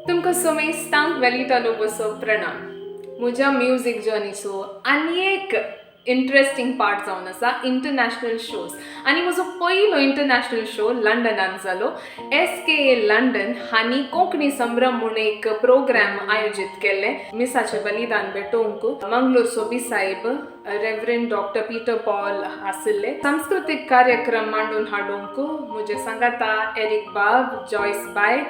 तुमकां सोमेस्तांक वेलिटा लोबोसो प्रणाम. म्हज्या म्युझिक जर्नीचो आनी एक इंटरेस्टिंग पार्ट जावन आसा इंटरनॅशनल शोज. आनी म्हजो पयलो इंटरनॅशनल शो लंडनांत जालो. SKA लंडन हांणी कोंकणी संभ्रम म्हणून एक प्रोग्राम आयोजीत केल्ले मिसाचे बलिदान भेटोवंक. मंगळूरचो बिसायब रेव्हरंड डॉक्टर पीटर पॉल आशिल्ले. सांस्कृतिक कार्यक्रम मांडून हाडूंक म्हजे सांगाता एरिक बाब, जॉयस बाय,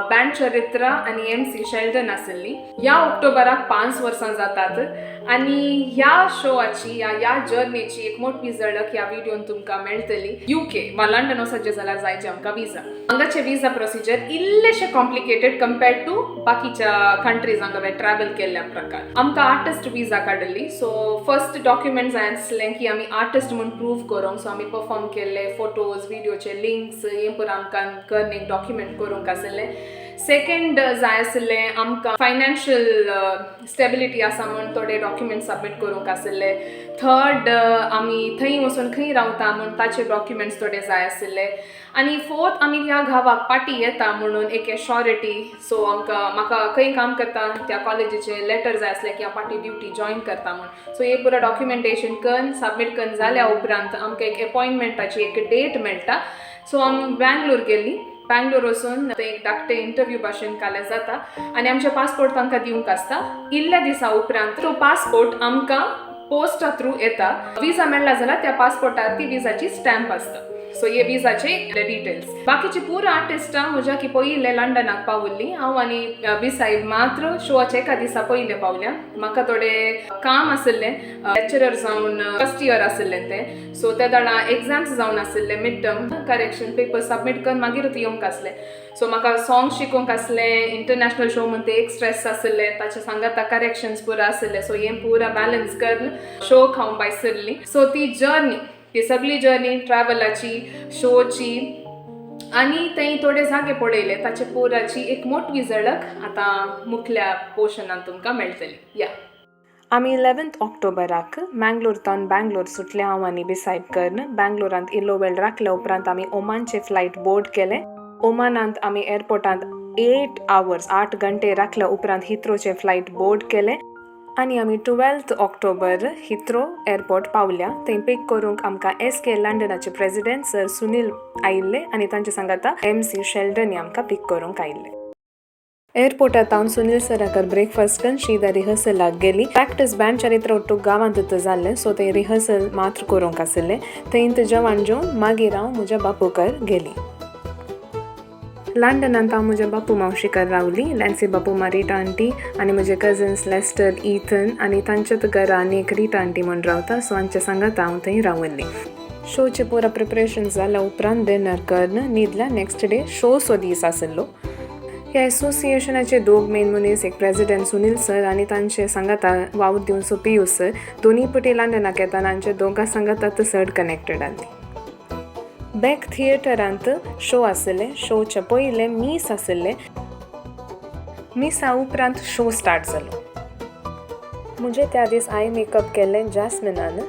बँड चरित्रा आणि MC शेल्डन आशिल्ली. ह्या ऑक्टोबराक 5 वर्सां जातात आनी ह्या शोची ह्या जर्नीची एक मोठी झळक ह्या व्हिडिओन तुमकां मेळटली. UK वा लंडन वचचे जाल्यार जायचे आमकां विजा. हांगाचे विजा प्रोसिजर इल्लेशे कॉम्प्लिकेटेड कंपेर्ड टू बाकीच्या कंट्रीज हांगा ट्रॅव्हल केल्ल्या प्रकार. आमकां आर्टिस्ट विजा काडली. सो फर्स्ट डॉक्युमेंट जाय आसलें की आमी आर्टिस्ट म्हणून प्रूव करूंक. सो आमी परफॉर्म केल्ले फोटोज, व्हिडिओचे लिंक्स हे पुरो आमकां करनीक डॉक्युमेंट करूंक आसलें. सेकंड जाय आसलें आमकां फायनान्शियल स्टेबिलिटी आसा म्हूण थोडे डॉक्युमेंट सबमीट करूंक आसले. थर्ड आमी थंय वचून खंय रावता म्हूण ताचे डॉक्युमेंट्स थोडे जाय आसले. आनी फोर्थ आमी ह्या गांवाक पार्टी येता म्हणून एक एश्योरिटी. सो म्हाका खंय काम करता त्या कॉलेजीचे लेटर जाय आसलें की हांव पार्टी ड्युटी जॉइन करता म्हणून. सो हे पुरो डॉक्युमेंटेशन करून सबमीट करून जाल्या उपरांत आमकां एक अपॉइंटमेंटाची एक डेट मेळटा. सो आमी बँगलोर गेली. बँगलोर वचून एक धाकटे इंटरव्यू भाशेन काले जाता आनी आमचे पासपोर्ट तांकां दिवंक आसता. इल्ल्या दिसा उपरांत तो पासपोर्ट आमकां पोस्टा थ्रू येता. विजा मेळ्ळा जाल्यार त्या पासपोर्टार ती विजाची स्टॅम्प आसता. सो हे विजाचे डिटेल्स. बाकीची पुरो आर्टिस्टां म्हज्या की पयले लंडनाक पावल्ली. हांव आनी बिसायब मात्र शोचे एका दिसा पयले पावल्या. म्हाका थोडे काम आशिल्लें. लेक्चरर जावन फर्स्ट इयर आशिल्लें तें. सो त्या दाडा एग्जाम्स जावन आशिल्ले mid term. Correction paper submit करून मागीरूच येवंक आसलें. सो म्हाका सॉंग शिकोवंक आसलें. इंटरनॅशनल शो म्हणून ते एक स्ट्रेस आशिल्लें. ताचे सांगाता करेक्शन्स पुरो आशिल्ले. सो हें पुरा बॅलन्स करून शोक हांव भायर सरली. सो ती जर्नी, ही सगळी जर्नी ट्रॅव्हलाची, शोची आनी थंय थोडे जागे पळयले ताचे पुराची एक मोठी झळक आतां मुखल्या पोर्शनान तुमकां मेळटली. या आमी 11 ऑक्टोबराक मँगलोरतान बँगलोर सुटले. हांव आनी बिसायब करून बँगलोरांत इल्लो वेळ राखल्या उपरांत आमी ओमानचे फ्लायट बोर्ड केले. ओमानांत आमी एअरपोर्टांत 8 hours 8 घंटे राखल्या उपरांत हिथ्रोचे फ्लायट बोर्ड केले आनी आमी 12 ऑक्टोबर हिथ्रो एअरपोर्ट पावल्या. थंय पिक करूंक आमकां SKA लंडनाचे प्रेसिडेंट सर सुनील आयिल्ले आनी तांचे सांगाता MC शेल्डन आमकां पिक करूंक आयिल्ले. एअरपोर्टार हांव सुनील सराकर ब्रेकफास्ट करून शीदा रिहर्सलाक गेली. प्रॅक्टीस बँड चरित्र ओट्टूक गांवांत जाल्लें. सो थंय रिहर्सल मात्र करूंक आशिल्लें. थंय जेवण जेवन मागीर हांव म्हज्या बापूकर गेली. लंडनांत हांव म्हज्या बापू मावशीकार रावली. लॅन्सी बापू रिटा आंटी आनी म्हजे कझन्स लेस्टर, इथन आनी तांच्याच घरा आनी एक रिटा आंटी म्हूण रावता. सो हांचे सांगात हांव थंय रावल्ली. शोचे पुरा प्रिपरेशन जाल्या उपरांत डिनर करून न्हिदल्या. नेक्स्ट डे शोचो दीस आशिल्लो. ह्या एसोसिएशनाचे दोग मेन मनीस, एक प्रेसिडेंट सुनील सर आनी तांचे सांगाता वावूर दिवचो पियूस सर. दोनी पटी लंडनाक येताना हांचे दोगां सांगातात चड कनेक्टेड आसली. बॅक थिएटरांत शो आशिल्ले. शोचे पयले मीस आशिल्ले. मिसा उपरांत शो स्टार्ट जालो. म्हजे त्या दीस आय मेकअप केल्लें जॅस्मिनान.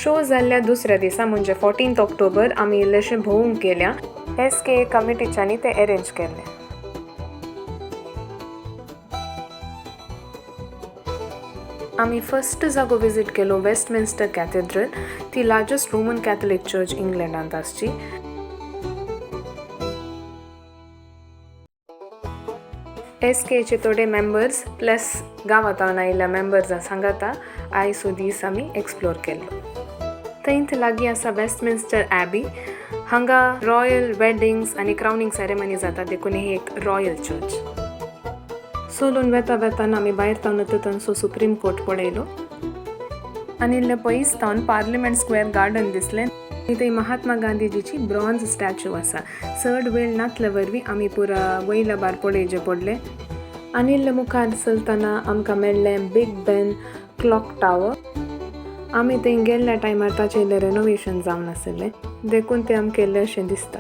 शो जाल्ल्या दुसऱ्या दिसा म्हणजे 14 ऑक्टोबर आमी इल्लेशें भोवूंक गेल्या. SKA कमिटीच्यांनी ते अरेंज केल्लें. आमी फर्स्ट जागो विजीट केलो वेस्टमिन्स्टर कॅथेड्रल. ती लार्जस्ट रोमन कॅथोलिक चर्च इंग्लंडांत आसची. SKAचे थोडे मेंबर्स प्लस गांवांतल्यान आयिल्ल्या मेंबर्सां सांगाता आयचो दीस आमी एक्सप्लोर केल्लो. थंयच लागीं आसा वेस्टमिन्स्टर ॲबी. हांगा रॉयल वेडिंग्स आनी क्रावनिंग सेरेमनी जाता. देखून ही एक रॉयल चर्च. सोलून वेताना आमी भायर तावन सुप्रीम कोर्ट पळयलो आनी इल्ले पयस तावन पार्लिमेंट स्क्वेअर गार्डन दिसलें. थंय महात्मा गांधीजीची ब्रॉन्झ स्टॅच्यू आसा. चड वेळ नातले वरवीं आमी पुरा वयल्या बार पळयचे पडले. आनी इल्ले मुखार चलतना आमकां मेळ्ळें बिग बेन क्लॉक टावर. आमी थंय गेल्ल्या टायमार ताचें इल्लें रेनोवेशन जावन आशिल्लें. देखून तें आमकां इल्लें अशें दिसता.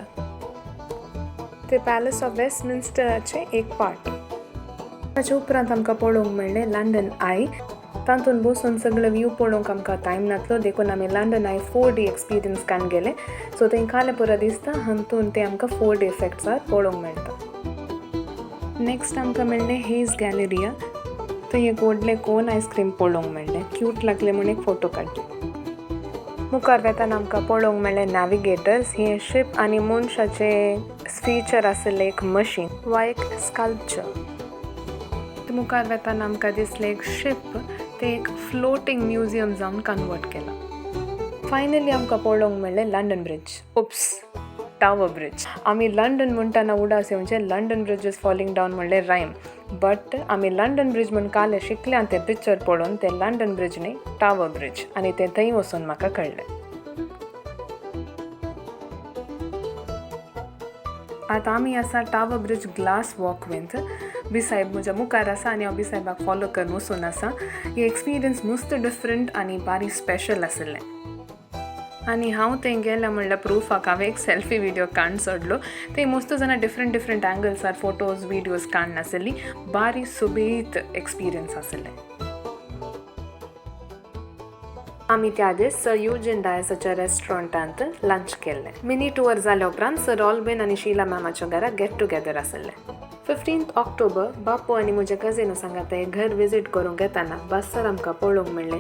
ते पॅलस ऑफ वेस्टमिन्स्टराचे एक पार्ट. ताचे उपरांत आमकां पळोवंक मेळ्ळें लंडन आय. तातूंत बसून सगळे व्यू पळोवंक आमकां टायम नासलो देखून आमी लंडनाय 4D एक्सपिरियन्स कान गेले. सो थंय काले पुरो दिसता हातून ते आमकां 4D इफेक्ट्सार पळोवंक मेळटा. नेक्स्ट आमकां मेळ्ळें हेज गॅलरिया. थंय एक व्हडलें कोन आयस्क्रीम पळोवंक मेळ्ळें. क्यूट लागलें म्हूण एक फोटो काडले. मुखार वेतान आमकां पळोवंक मेळ्ळें नॅविगेटर्स. हें शिप आनी मनशाचे फीचर आशिल्लें एक मशीन वा एक स्कल्पचर. मुखार वेतान आमकां दिसलें एक शिप ते एक फ्लोटींग म्युझियम जावन कन्वर्ट केला. फायनली आमकां पळोवंक मेळ्ळें लंडन ब्रिज. Tower bridge. आमी लंडन म्हणटाना उडास येवचे London bridge is falling down म्हणलें रायम. बट आमी लंडन ब्रिज म्हूण काले शिकल्यान ते पिक्चर पळोवन ते लंडन ब्रिज न्ही टावर ब्रिज आनी ते थंय वचून म्हाका कळ्ळें. आतां आमी आसा टावर ब्रिज ग्लास वॉकवेंत. बिसायब म्हज्या मुखार आसा आनी हांव बिसायबाक फॉलो करून वचून आसा. ही एक्सपिरियन्स मस्त डिफरंट आनी बारी स्पेशल आशिल्लें. आनी हांव थंय गेलें म्हणल्यार प्रुफाक हांवें एक सेल्फी विडियो काडून सोडलो. थंय मस्त जाणां डिफरंट एंगल्सार फोटोज विडियोज काडून आशिल्लीं. बारी सुबेत एक्सपिरियन्स आशिल्लें. आमी त्या दीस सर युजीन डायसाच्या रेस्टॉरंटांत लंच केल्लें. मिनी टूर जाल्या उपरांत सर ऑल्बेन आनी शीला मॅमाच्या घरा गेट टुगेदर आशिल्लें. 15 ऑक्टोबर बापू आनी म्हजे कजिनो सांगात हें घर विजीट करूंक येताना बसार आमकां पळोवंक मेळ्ळें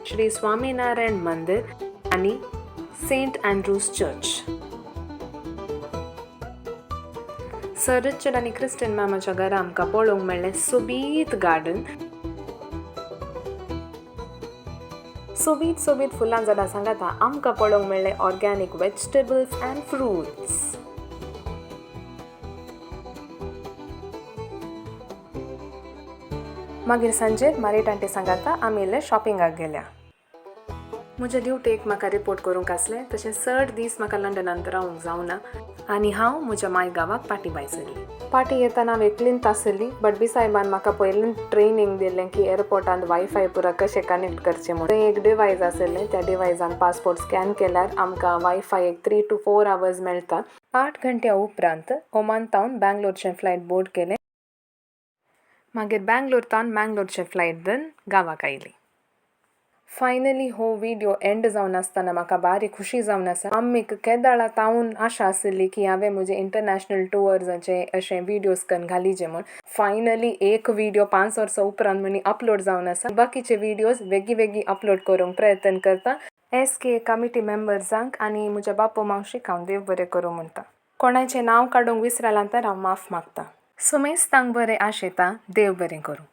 श्री स्वामीनारायण मंदिर आनी Saint Andrews church. Sir Richard आनी क्रिस्टिन मॅमाच्या घरा आमकां पळोवंक मेळ्ळें सोबीत गार्डन. सोबीत फुलां झाडां सांगात आमकां पळोवंक मेळ्ळें ऑर्गॅनीक वेजिटेबल्स अँड फ्रुट्स. मागीर सांजे मारिटांटे सांगाता आमी इल्ले शॉपिंगाक गेल्या. म्हज्या ड्युटेक म्हाका रिपोर्ट करूंक आसलें. तशें 6 दीस म्हाका लंडनांत रावूंक जावना आनी हांव म्हज्या माय गांवाक पाटी भायर सरली. पाटी येताना हांव एकलींच आसली. बट बिसायबान म्हाका पयलीं ट्रेनिंग दिलें की एअरपोर्टांत वायफाय पुरा कशें कनेक्ट करचें म्हणून. थंय एक डिवायस आशिल्लें. त्या डिवायसान पासपोर्ट स्कॅन केल्यार आमकां वायफाय एक 3 to 4 hours मेळटा. 8 घंट्या उपरांत ओमानतावन बँगलोरचें फ्लायट बोर्ड केलें. मागीर बँगलोरतावन मँगलोरचें फ्लायट धरून गांवाक आयली. फायनली हो व्हिडिओ एंड जावन आसतना म्हाका बारी खुशी जावन आसा. आमीक केदाळा तावन आशा आशिल्ली की हांवें म्हजे इंटरनॅशनल टुअर्साचे अशें व्हिडिओज करून घालीचे म्हूण. फायनली एक व्हिडिओ 5 वर्सां उपरांत म्हणी अपलोड जावन आसा. बाकीचे व्हिडिओज वेगळी अपलोड करूंक प्रयत्न करता. SK कमिटी मेंबर्सांक आनी म्हज्या बापू मावशीक हांव देव बरें करूं म्हणटा. कोणाचें नांव काडूंक विसरलां तर हांव माफ मागता. सो मेस्तांक बरें आशेता. देव बरें करूं.